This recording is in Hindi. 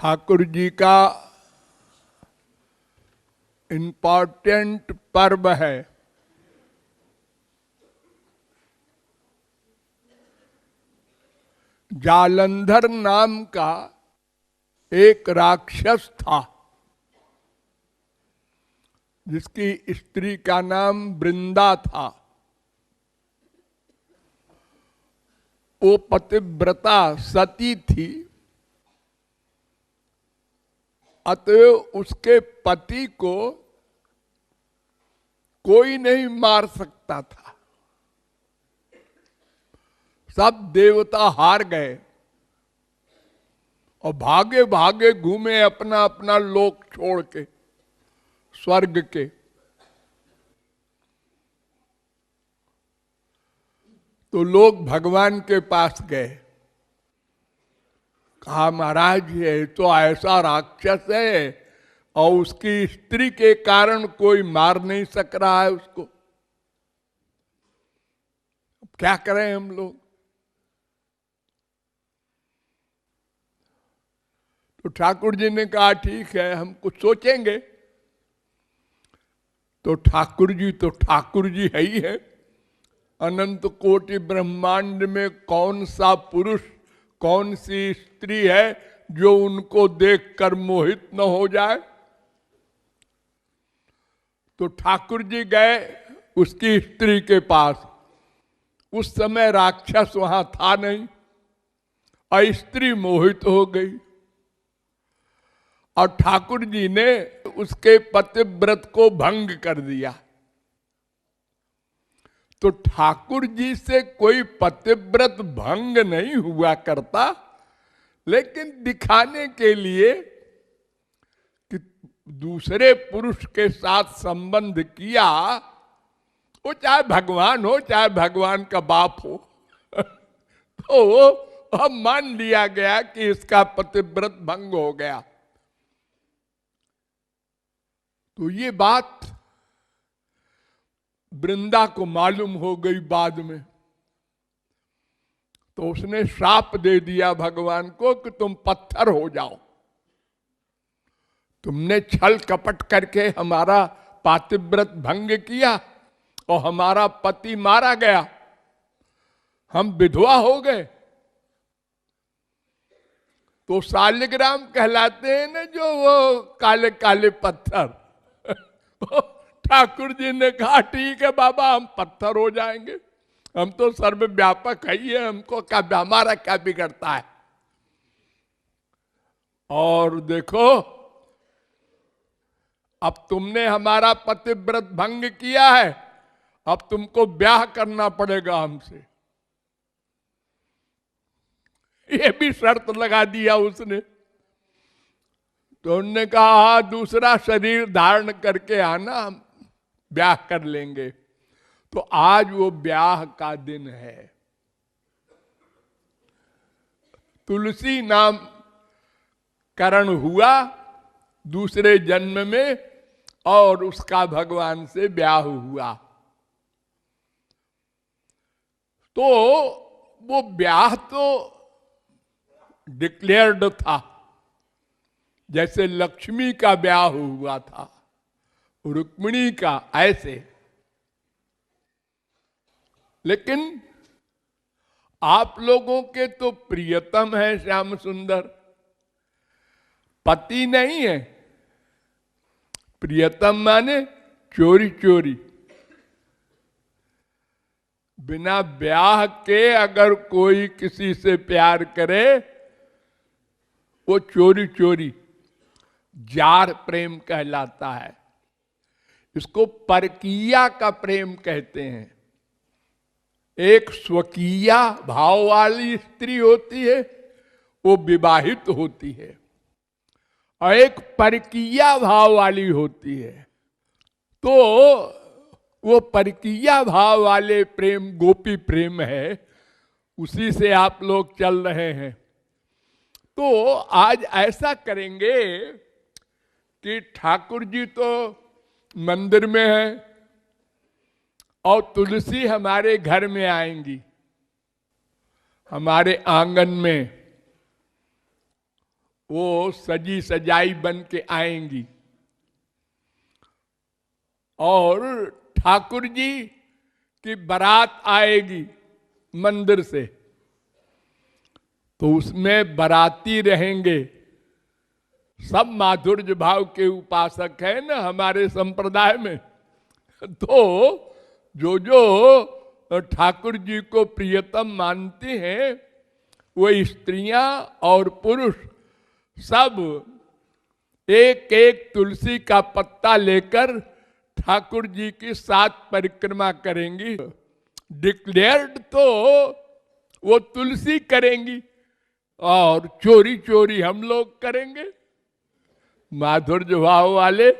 ठाकुर जी का इम्पोर्टेंट पर्व है। जालंधर नाम का एक राक्षस था जिसकी स्त्री का नाम वृंदा था। वो पतिव्रता सती थी, अतएव उसके पति को कोई नहीं मार सकता था। सब देवता हार गए और भागे भागे घूमे अपना अपना लोक छोड़ के स्वर्ग के। तो लोग भगवान के पास गए, कहा महाराज ये तो ऐसा राक्षस है और उसकी स्त्री के कारण कोई मार नहीं सक रहा है उसको, क्या करें हम लोग। तो ठाकुर जी ने कहा ठीक है हम कुछ सोचेंगे। तो ठाकुर जी है ही है। अनंत कोटि ब्रह्मांड में कौन सा पुरुष कौन सी स्त्री है जो उनको देखकर मोहित न हो जाए। तो ठाकुर जी गए उसकी स्त्री के पास। उस समय राक्षस वहां था नहीं और स्त्री मोहित हो गई और ठाकुर जी ने उसके पतिव्रत को भंग कर दिया। तो ठाकुर जी से कोई पतिव्रत भंग नहीं हुआ करता, लेकिन दिखाने के लिए कि दूसरे पुरुष के साथ संबंध किया, वो चाहे भगवान हो चाहे भगवान का बाप हो तो अब मान लिया गया कि इसका पतिव्रत भंग हो गया। तो ये बात वृंदा को मालूम हो गई बाद में। तो उसने श्राप दे दिया भगवान को कि तुम पत्थर हो जाओ। तुमने छल कपट करके हमारा पातिव्रत भंग किया और हमारा पति मारा गया, हम विधवा हो गए। तो शालिग्राम कहलाते हैं ना जो वो काले काले पत्थर ठाकुर जी ने कहा ठीक है बाबा हम पत्थर हो जाएंगे, हम तो सर्वव्यापक है ही है, हमको क्या हमारा क्या बिगड़ता है। और देखो अब तुमने हमारा पतिव्रत भंग किया है, अब तुमको ब्याह करना पड़ेगा हमसे। ये भी शर्त लगा दिया उसने। तो उन्होंने कहा दूसरा शरीर धारण करके आना, हम ब्याह कर लेंगे। तो आज वो ब्याह का दिन है। तुलसी नाम करण हुआ दूसरे जन्म में और उसका भगवान से ब्याह हुआ। तो वो ब्याह तो डिक्लेयर्ड था, जैसे लक्ष्मी का ब्याह हुआ था रुक्मिणी का, ऐसे। लेकिन आप लोगों के तो प्रियतम है श्याम सुंदर, पति नहीं है। प्रियतम माने चोरी चोरी, बिना ब्याह के अगर कोई किसी से प्यार करे वो चोरी चोरी जार प्रेम कहलाता है। इसको परकीया का प्रेम कहते हैं। एक स्वकीया भाव वाली स्त्री होती है, वो विवाहित होती है, और एक परकीया भाव वाली होती है। तो वो परकीया भाव वाले प्रेम गोपी प्रेम है, उसी से आप लोग चल रहे हैं। तो आज ऐसा करेंगे कि ठाकुर जी तो मंदिर में है और तुलसी हमारे घर में आएंगी, हमारे आंगन में। वो सजी सजाई बन के आएंगी और ठाकुर जी की बारात आएगी मंदिर से, तो उसमें बाराती रहेंगे। सब माधुर्य भाव के उपासक है ना हमारे संप्रदाय में। तो जो जो ठाकुर जी को प्रियतम मानते हैं वो स्त्रियां और पुरुष सब एक एक तुलसी का पत्ता लेकर ठाकुर जी की 7 परिक्रमा करेंगी। डिक्लेयर्ड तो वो तुलसी करेंगी और चोरी चोरी हम लोग करेंगे माधुर्य भाव वाले।